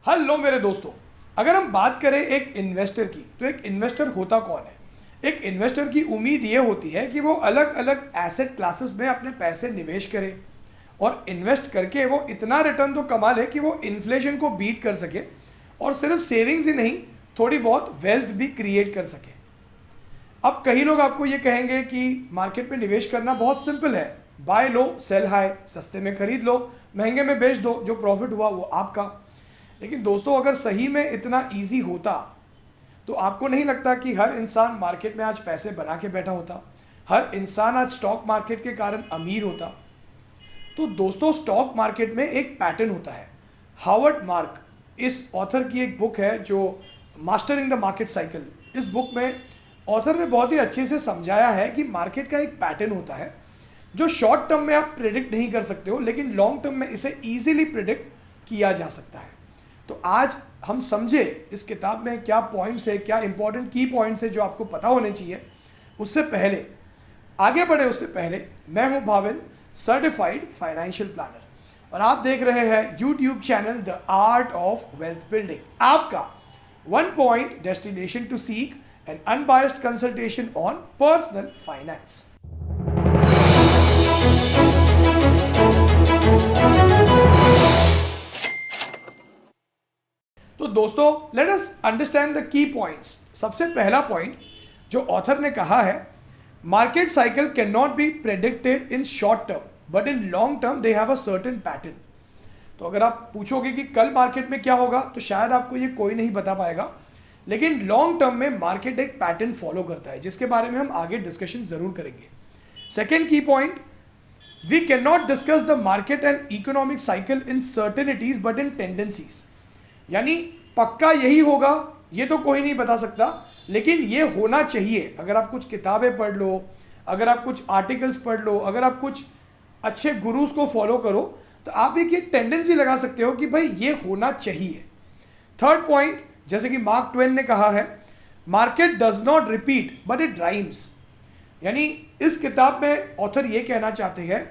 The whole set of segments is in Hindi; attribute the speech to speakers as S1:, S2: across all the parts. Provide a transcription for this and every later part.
S1: हेलो मेरे दोस्तों, अगर हम बात करें एक इन्वेस्टर की, तो एक इन्वेस्टर होता कौन है। एक इन्वेस्टर की उम्मीद ये होती है कि वो अलग अलग एसेट क्लासेस में अपने पैसे निवेश करे और इन्वेस्ट करके वो इतना रिटर्न तो कमा ले कि वो इन्फ्लेशन को बीट कर सके और सिर्फ सेविंग्स ही नहीं, थोड़ी बहुत वेल्थ भी क्रिएट कर सके। अब कई लोग आपको ये कहेंगे कि मार्केट में निवेश करना बहुत सिंपल है, बाय लो सेल हाई, सस्ते में खरीद लो, महंगे में बेच दो, जो प्रॉफिट हुआ वो आपका। लेकिन दोस्तों, अगर सही में इतना इजी होता तो आपको नहीं लगता कि हर इंसान मार्केट में आज पैसे बना के बैठा होता, हर इंसान आज स्टॉक मार्केट के कारण अमीर होता। तो दोस्तों, स्टॉक मार्केट में एक पैटर्न होता है। हावर्ड मार्क, इस ऑथर की एक बुक है जो मास्टरिंग द मार्केट साइकिल। इस बुक में ऑथर ने बहुत ही अच्छे से समझाया है कि मार्केट का एक पैटर्न होता है जो शॉर्ट टर्म में आप प्रिडिक्ट नहीं कर सकते हो, लेकिन लॉन्ग टर्म में इसे ईजिली प्रिडिक्ट किया जा सकता है। तो आज हम समझे इस किताब में क्या पॉइंट्स है, क्या इंपॉर्टेंट की पॉइंट्स है जो आपको पता होने चाहिए। उससे पहले आगे बढ़े उससे पहले मैं हूं भाविन, सर्टिफाइड फाइनेंशियल प्लानर, और आप देख रहे हैं YouTube channel the art of wealth building, आपका one point destination to seek an unbiased consultation on personal finance. तो दोस्तों, let us understand the key points. सबसे पहला पॉइंट जो ऑथर ने कहा है, market cycle cannot be predicted in short term but in long term they have a certain pattern. तो अगर आप पूछोगे कि कल मार्केट में क्या होगा, तो शायद आपको ये कोई नहीं बता पाएगा, लेकिन लॉन्ग टर्म में मार्केट एक पैटर्न फॉलो करता है, जिसके बारे में हम आगे डिस्कशन जरूर करेंगे। Second key point, we cannot discuss the market and economic cycle in certainties but in tendencies. यानी पक्का यही होगा ये तो कोई नहीं बता सकता, लेकिन ये होना चाहिए। अगर आप कुछ किताबें पढ़ लो, अगर आप कुछ आर्टिकल्स पढ़ लो, अगर आप कुछ अच्छे गुरुज को फॉलो करो, तो आप एक ये टेंडेंसी लगा सकते हो कि भाई ये होना चाहिए। थर्ड पॉइंट, जैसे कि मार्क ट्वेन ने कहा है, market does not repeat but it rhymes. यानी इस किताब में ऑथर ये कहना चाहते हैं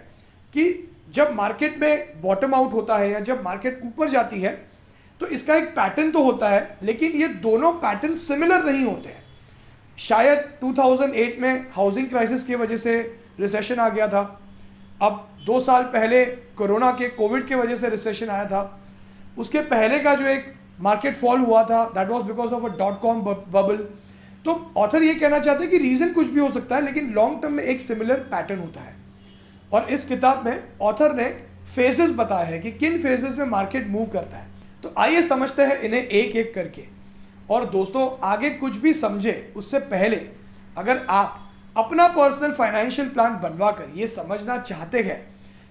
S1: कि जब मार्केट में बॉटम आउट होता है या जब मार्केट ऊपर जाती है तो इसका एक पैटर्न तो होता है, लेकिन ये दोनों पैटर्न सिमिलर नहीं होते हैं। शायद 2008 में हाउसिंग क्राइसिस की वजह से रिसेशन आ गया था, अब 2 साल पहले कोरोना के कोविड के वजह से रिसेशन आया था, उसके पहले का जो एक मार्केट फॉल हुआ था that was because of a .com bubble. तो ऑथर ये कहना चाहते हैं कि रीज़न कुछ भी हो सकता है, लेकिन लॉन्ग टर्म में एक सिमिलर पैटर्न होता है। और इस किताब में ऑथर ने फेजेस बताए हैं कि किन फेजेस में मार्केट मूव करता है। तो आइए समझते हैं इन्हें एक एक करके। और दोस्तों, आगे कुछ भी समझे उससे पहले अगर आप अपना पर्सनल फाइनेंशियल प्लान बनवा कर ये समझना चाहते हैं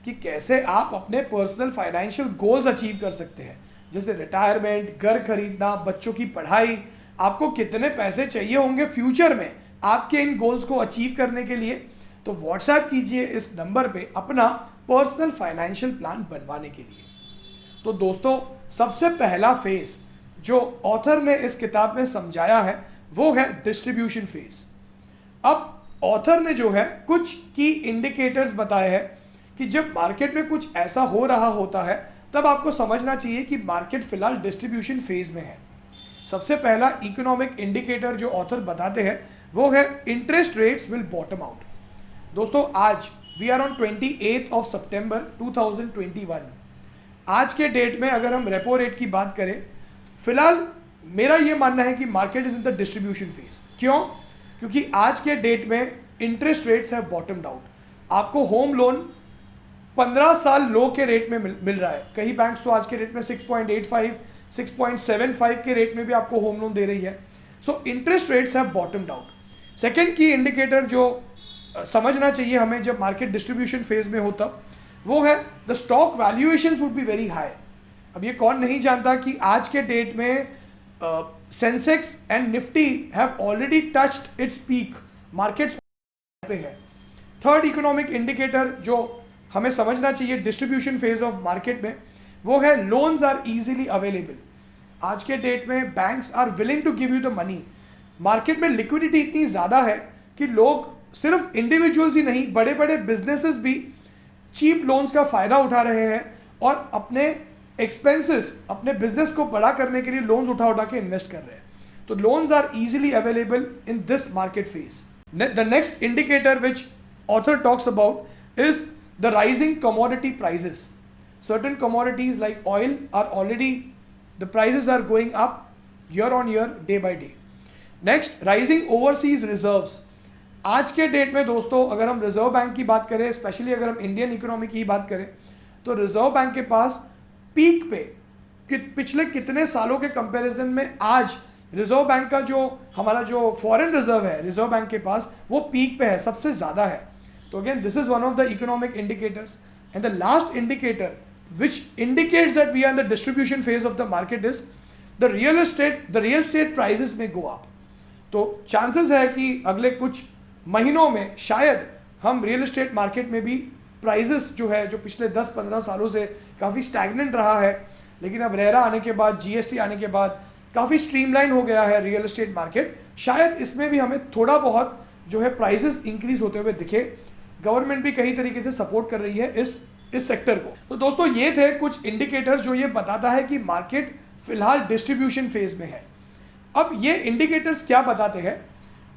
S1: कि कैसे आप अपने पर्सनल फाइनेंशियल गोल्स अचीव कर सकते हैं, जैसे रिटायरमेंट, घर खरीदना, बच्चों की पढ़ाई, आपको कितने पैसे चाहिए होंगे फ्यूचर में आपके इन गोल्स को अचीव करने के लिए, तो व्हाट्सएप कीजिए इस नंबर पे अपना पर्सनल फाइनेंशियल प्लान बनवाने के लिए। तो दोस्तों, सबसे पहला फेज जो ऑथर ने इस किताब में समझाया है वो है डिस्ट्रीब्यूशन फेज। अब ऑथर ने जो है कुछ की इंडिकेटर्स बताए हैं कि जब मार्केट में कुछ ऐसा हो रहा होता है तब आपको समझना चाहिए कि मार्केट फिलहाल डिस्ट्रीब्यूशन फेज में है। सबसे पहला इकोनॉमिक इंडिकेटर जो ऑथर बताते हैं वो है interest rates will bottom out. दोस्तों, आज वी आर ऑन 28 ऑफ सितंबर 2021। आज के डेट में अगर हम रेपो रेट की बात करें, फिलहाल मेरा ये मानना है कि market is in the distribution phase. क्यों? क्योंकि आज के डेट में इंटरेस्ट रेट्स है बॉटम्ड आउट। आपको होम लोन 15 साल लो के रेट में मिल रहा है। कई बैंक्स तो आज के रेट में 6.85, 6.75 के रेट में भी आपको होम लोन दे रही है। सो इंटरेस्ट रेट्स है बॉटम्ड आउट। सेकेंड की इंडिकेटर जो समझना चाहिए हमें जब मार्केट डिस्ट्रीब्यूशन फेज में हो तब, वो है the stock valuations would be very high. अब ये कौन नहीं जानता कि आज के डेट में Sensex and Nifty have already touched its peak, markets पे है। थर्ड इकोनॉमिक इंडिकेटर जो हमें समझना चाहिए डिस्ट्रीब्यूशन फेज ऑफ मार्केट में, वो है लोन्स आर इजीली अवेलेबल। आज के डेट में banks are willing to give you the money. Market में लिक्विडिटी इतनी ज़्यादा है कि लोग, सिर्फ इंडिविजुअल्स ही नहीं, बड़े बड़े बिजनेसेस भी चीप लोन्स का फ़ायदा उठा रहे हैं और अपने एक्सपेंसेस अपने बिजनेस को बड़ा करने के लिए लोन्स उठा उठा के इन्वेस्ट कर रहे हैं. तो loans are easily available in this market phase. The next indicator which author talks about is the rising commodity prices. Certain commodities like oil are already, the prices are going up year on year, day by day. Next, rising overseas reserves. आज के डेट में दोस्तों अगर हम रिजर्व बैंक की बात करें, स्पेशली अगर हम इंडियन इकोनॉमी की बात करें, तो रिजर्व बैंक के पास पीक पे पिछले कितने सालों के कंपैरिजन में आज रिजर्व बैंक का जो हमारा जो फॉरेन रिजर्व है रिजर्व बैंक के पास, वो पीक पे है, सबसे ज़्यादा है. So again, this is one of the economic indicators. And the last indicator which indicates that we are in the distribution phase of the market is the real estate prices may go up. तो chances है कि अगले कुछ महीनों में शायद हम रियल एस्टेट मार्केट में भी प्राइजेस जो है, जो पिछले 10-15 सालों से काफ़ी स्टैग्नेंट रहा है, लेकिन अब रेरा आने के बाद, जीएसटी आने के बाद काफ़ी स्ट्रीमलाइन हो गया है रियल एस्टेट मार्केट. शायद इसमें भी हमें थोड़ा बहुत जो है प्राइजेस इंक्रीज होते हुए दिखे. गवर्नमेंट भी कई तरीके से सपोर्ट कर रही है इस सेक्टर को. तो दोस्तों ये थे कुछ इंडिकेटर्स जो ये बताता है कि मार्केट फिलहाल डिस्ट्रीब्यूशन फेज में है. अब ये इंडिकेटर्स क्या बताते हैं?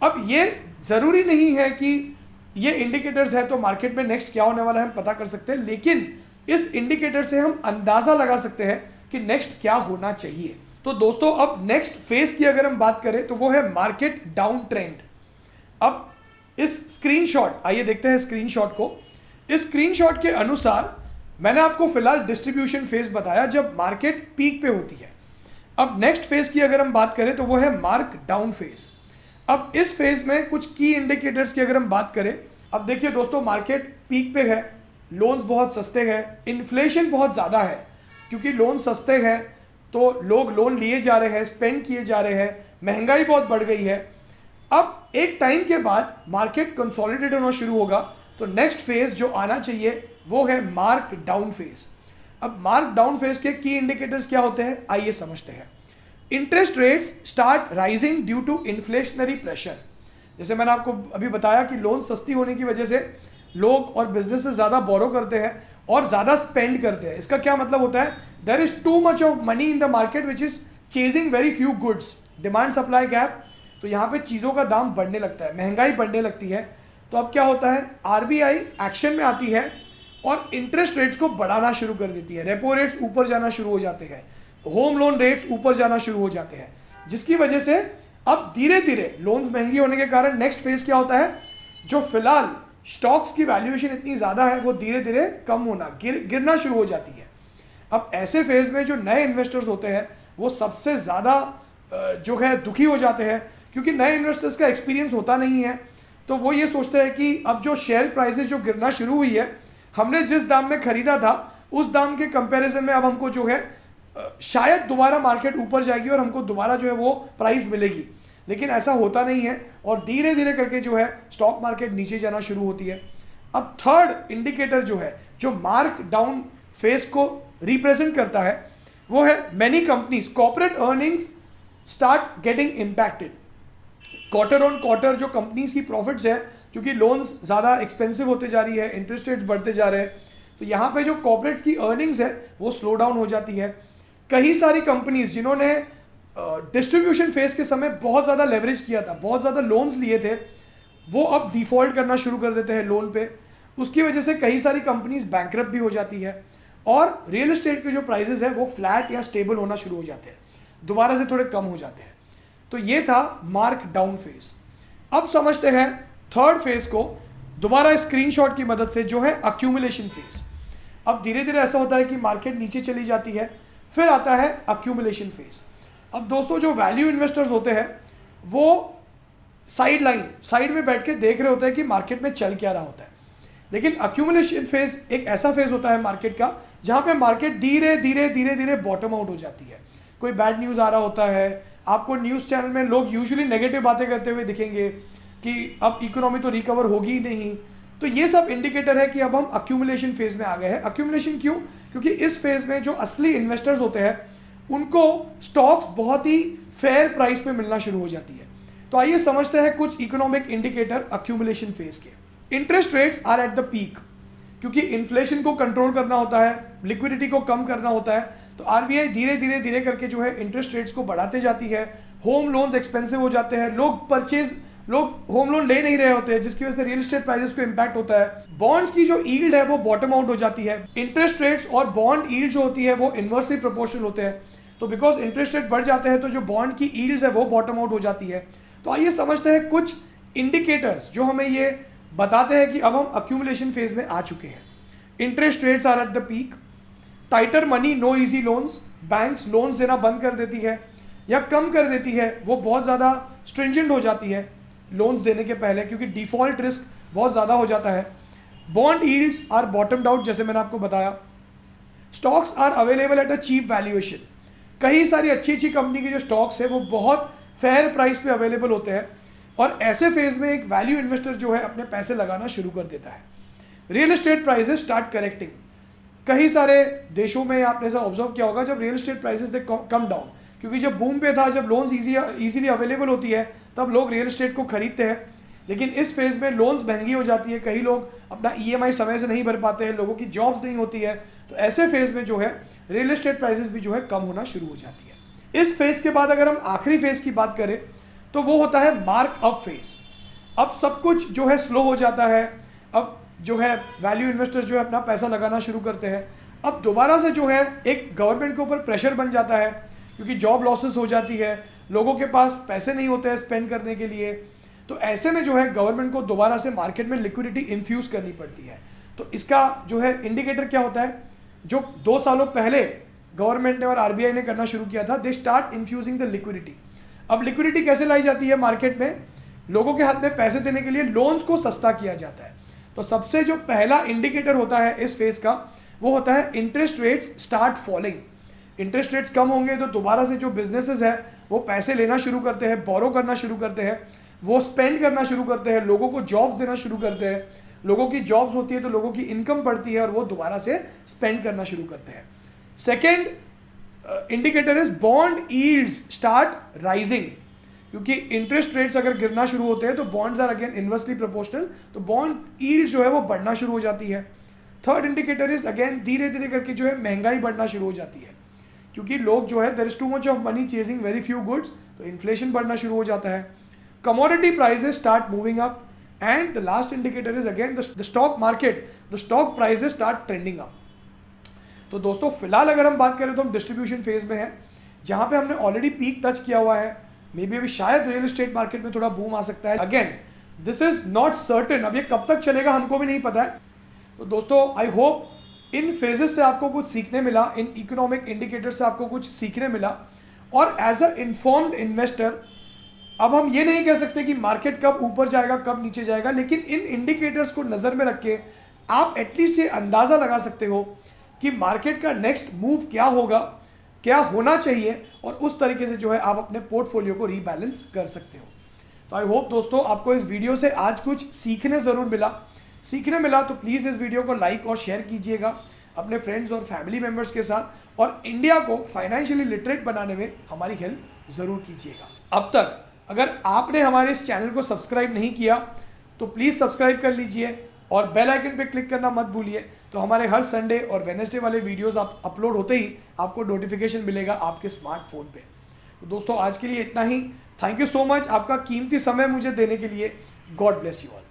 S1: अब ये ज़रूरी नहीं है कि ये इंडिकेटर्स है तो मार्केट में नेक्स्ट क्या होने वाला है हम पता कर सकते हैं, लेकिन इस इंडिकेटर से हम अंदाज़ा लगा सकते हैं कि नेक्स्ट क्या होना चाहिए. तो दोस्तों अब नेक्स्ट फेज की अगर हम बात करें तो वो है मार्केट डाउन ट्रेंड. अब इस स्क्रीनशॉट, आइए देखते हैं स्क्रीनशॉट को. इस स्क्रीनशॉट के अनुसार मैंने आपको फिलहाल डिस्ट्रीब्यूशन फेज बताया जब मार्केट पीक पे होती है. अब नेक्स्ट फेज की अगर हम बात करें तो वो है मार्क डाउन फेज. अब इस फेज में कुछ की इंडिकेटर्स की अगर हम बात करें, अब देखिए दोस्तों मार्केट पीक पे है, लोन्स बहुत सस्ते हैं, इन्फ्लेशन बहुत ज़्यादा है, क्योंकि लोन सस्ते हैं तो लोग लोन लिए जा रहे हैं, स्पेंड किए जा रहे हैं, महंगाई बहुत बढ़ गई है. अब एक टाइम के बाद मार्केट कंसोलिडेट होना शुरू होगा, तो नेक्स्ट फेज जो आना चाहिए वो है मार्क डाउन फेज. अब मार्क डाउन फेज के की इंडिकेटर्स क्या होते हैं, आइए समझते हैं. Interest rates start rising due to inflationary pressure. जैसे मैंने आपको अभी बताया कि लोन सस्ती होने की वजह से लोग और बिजनेस ज़्यादा बोरो करते हैं और ज़्यादा स्पेंड करते हैं. इसका क्या मतलब होता है, there is too much of money in the market which is chasing very few goods, demand supply gap. तो यहाँ पे चीज़ों का दाम बढ़ने लगता है, महंगाई बढ़ने लगती है. तो अब क्या होता है, आरबीआई एक्शन में आती है और इंटरेस्ट रेट्स को बढ़ाना शुरू कर देती है. रेपो रेट्स ऊपर जाना शुरू हो जाते हैं, होम लोन रेट्स ऊपर जाना शुरू हो जाते हैं, जिसकी वजह से अब धीरे धीरे लोन्स महंगी होने के कारण नेक्स्ट फेज क्या होता है, जो फिलहाल स्टॉक्स की वैल्यूएशन इतनी ज़्यादा है वो धीरे धीरे कम होना, गिरना शुरू हो जाती है. अब ऐसे फेज में जो नए इन्वेस्टर्स होते हैं वो सबसे ज़्यादा जो है दुखी हो जाते हैं, क्योंकि नए इन्वेस्टर्स का एक्सपीरियंस होता नहीं है. तो वो ये सोचते हैं कि अब जो शेयर प्राइसेस जो गिरना शुरू हुई है, हमने जिस दाम में खरीदा था उस दाम के कंपैरिजन में अब हमको जो है शायद दोबारा मार्केट ऊपर जाएगी और हमको दोबारा जो है वो प्राइस मिलेगी. लेकिन ऐसा होता नहीं है और धीरे धीरे करके जो है स्टॉक मार्केट नीचे जाना शुरू होती है. अब थर्ड इंडिकेटर जो है, जो मार्क डाउन फेज को रिप्रेजेंट करता है, वो है many companies corporate earnings start getting impacted. Quarter on quarter जो कंपनीज की प्रॉफिट्स है, क्योंकि लोन्स ज़्यादा एक्सपेंसिव होते जा रही है, इंटरेस्ट रेट्स बढ़ते जा रहे हैं, तो यहाँ पे जो कॉर्पोरेट्स की अर्निंग्स है वो स्लो डाउन हो जाती है. कई सारी कंपनीज जिन्होंने डिस्ट्रीब्यूशन फेज के समय बहुत ज़्यादा लेवरेज किया था, बहुत ज़्यादा लोन्स लिए थे, वो अब डिफ़ॉल्ट करना शुरू कर देते हैं लोन पे. उसकी वजह से कई सारी कंपनीज बैंकरप्ट भी हो जाती है और रियल एस्टेट के जो प्राइसेस है वो फ्लैट या स्टेबल होना शुरू हो जाते हैं, दोबारा से थोड़े कम हो जाते हैं. तो ये था मार्क डाउन फेज. अब समझते हैं थर्ड फेज को दोबारा स्क्रीनशॉट की मदद से, जो है अक्यूमुलेशन फेज. अब धीरे धीरे ऐसा होता है कि मार्केट नीचे चली जाती है, फिर आता है अक्यूमुलेशन फेज. अब दोस्तों जो वैल्यू इन्वेस्टर्स होते हैं वो साइड में बैठ के देख रहे होते हैं कि मार्केट में चल क्या रहा होता है. लेकिन अक्यूमुलेशन फेज एक ऐसा फेज होता है मार्केट का जहाँ पे मार्केट धीरे धीरे बॉटम आउट हो जाती है. कोई बैड न्यूज़ आ रहा होता है, आपको न्यूज़ चैनल में लोग यूजुअली नेगेटिव बातें करते हुए दिखेंगे कि अब इकोनॉमी तो रिकवर होगी ही नहीं. तो ये सब इंडिकेटर है कि अब हम अक्यूमुलेशन फेज में आ गए हैं. अक्यूमुलेशन क्यों? क्योंकि इस फेज में जो असली इन्वेस्टर्स होते हैं उनको स्टॉक्स बहुत ही फेयर प्राइस पे मिलना शुरू हो जाती है. तो आइए समझते हैं कुछ इकोनॉमिक इंडिकेटर अक्यूमुलेशन फेज के. Interest rates are at the peak, क्योंकि इन्फ्लेशन को कंट्रोल करना होता है, लिक्विडिटी को कम करना होता है, तो आरबीआई धीरे धीरे धीरे करके जो है इंटरेस्ट रेट्स को बढ़ाते जाती है। होम लोन्स एक्सपेंसिव हो जाते हैं, लोग होम लोन ले नहीं रहे होते हैं, जिसकी वजह से रियल एस्टेट प्राइसेस को इम्पैक्ट होता है। बॉन्ड्स की जो यील्ड है वो बॉटम आउट हो जाती है। इंटरेस्ट रेट्स और बॉन्ड यील्ड जो होती है वो इन्वर्सली प्रोपोर्शनल होते हैं। तो बिकॉज इंटरेस्ट रेट बढ़ जाते हैं तो जो बॉन्ड की यील्ड्स है वो बॉटम आउट हो जाती है। तो आइए समझते हैं कुछ इंडिकेटर्स जो हमें ये बताते हैं कि अब हम अक्यूमुलेशन फेज में आ चुके हैं। Interest rates are at the peak, tighter money, no easy loans, banks loans देना बंद कर देती है या कम कर देती है, वो बहुत ज़्यादा स्ट्रिंजेंट हो जाती है लोन्स देने के पहले, क्योंकि डिफॉल्ट रिस्क बहुत ज़्यादा हो जाता है। Bond yields are bottomed out, जैसे मैंने आपको बताया। Stocks are available at a cheap valuation, कई सारी अच्छी अच्छी कंपनी के जो स्टॉक्स है वो बहुत फेयर प्राइस पे अवेलेबल होते हैं, और ऐसे फेज में एक वैल्यू इन्वेस्टर जो है अपने पैसे लगाना शुरू कर देता है। Real estate prices start correcting, कई सारे देशों में आपने ऐसा ऑब्जर्व किया होगा, जब रियल एस्टेट प्राइसेस दे कम डाउन, क्योंकि जब बूम पे था, जब लोन्स इजीली अवेलेबल होती है तब लोग रियल एस्टेट को खरीदते हैं। लेकिन इस फेज में लोन्स महंगी हो जाती है, कई लोग अपना ईएमआई समय से नहीं भर पाते हैं, लोगों की जॉब्स नहीं होती है, तो ऐसे फेज में जो है रियल एस्टेट प्राइसेस भी जो है कम होना शुरू हो जाती है। इस फेज के बाद अगर हम आखिरी फेज की बात करें तो वो होता है मार्क अप फेज। अब सब कुछ जो है स्लो हो जाता है, अब जो है वैल्यू इन्वेस्टर जो है अपना पैसा लगाना शुरू करते हैं। अब दोबारा से जो है एक गवर्नमेंट के ऊपर प्रेशर बन जाता है, क्योंकि जॉब लॉसेस हो जाती है, लोगों के पास पैसे नहीं होते हैं स्पेंड करने के लिए। तो ऐसे में जो है गवर्नमेंट को दोबारा से मार्केट में लिक्विडिटी इन्फ्यूज़ करनी पड़ती है। तो इसका जो है इंडिकेटर क्या होता है, जो 2 सालों पहले गवर्नमेंट ने और आरबीआई ने करना शुरू किया था, they start infusing the liquidity. अब लिक्विडिटी कैसे लाई जाती है मार्केट में, लोगों के हाथ में पैसे देने के लिए लोन्स को सस्ता किया जाता है। तो सबसे जो पहला इंडिकेटर होता है इस फेज का वो होता है interest rates start falling. Interest rates कम होंगे तो दोबारा से जो बिजनेसेस है वो पैसे लेना शुरू करते हैं, बोरो करना शुरू करते हैं, वो स्पेंड करना शुरू करते हैं, लोगों को जॉब्स देना शुरू करते हैं। लोगों की जॉब्स होती है तो लोगों की इनकम बढ़ती है और वो दोबारा से स्पेंड करना शुरू करते हैं। Second indicator is bond yields start rising, क्योंकि इंटरेस्ट रेट्स अगर गिरना शुरू होते हैं तो bonds are again inversely proportional, तो बॉन्ड यील्ड जो है वो बढ़ना शुरू हो जाती है। थर्ड इंडिकेटर इज अगेन धीरे धीरे करके जो है महंगाई बढ़ना शुरू हो जाती है, क्योंकि लोग जो है there is too much of money chasing very few goods, तो इन्फ्लेशन बढ़ना शुरू हो जाता है। Commodity prices start moving up, and the last indicator is again the stock market, the stock prices start trending up. तो दोस्तों फिलहाल अगर हम बात करें तो हम डिस्ट्रीब्यूशन फेज में हैं, जहां पे हमने ऑलरेडी पीक टच किया हुआ है। मे बी अभी शायद रियल एस्टेट मार्केट में थोड़ा बूम आ सकता है। Again this is not certain, अब ये कब तक चलेगा हमको भी नहीं पता है। तो दोस्तों आई होप इन फेजेस से आपको कुछ सीखने मिला, इन इकोनॉमिक इंडिकेटर से आपको कुछ सीखने मिला, और एज अ इन्फॉर्म्ड इन्वेस्टर अब हम ये नहीं कह सकते कि मार्केट कब ऊपर जाएगा कब नीचे जाएगा, लेकिन इन इंडिकेटर्स को नज़र में रख के आप एटलीस्ट ये अंदाज़ा लगा सकते हो कि मार्केट का नेक्स्ट मूव क्या होगा, क्या होना चाहिए, और उस तरीके से जो है आप अपने पोर्टफोलियो को रीबैलेंस कर सकते हो। तो आई होप दोस्तों आपको इस वीडियो से आज कुछ सीखने ज़रूर मिला तो प्लीज़ इस वीडियो को लाइक और शेयर कीजिएगा अपने फ्रेंड्स और फैमिली मेम्बर्स के साथ, और इंडिया को फाइनेंशियली लिटरेट बनाने में हमारी हेल्प ज़रूर कीजिएगा। अब तक अगर आपने हमारे इस चैनल को सब्सक्राइब नहीं किया तो प्लीज़ सब्सक्राइब कर लीजिए और बेल आइकन पे क्लिक करना मत भूलिए, तो हमारे हर संडे और वेडनेसडे वाले वीडियोस आप अपलोड होते ही आपको नोटिफिकेशन मिलेगा आपके स्मार्टफोन पे। तो दोस्तों आज के लिए इतना ही। थैंक यू सो मच आपका कीमती समय मुझे देने के लिए। God bless you all.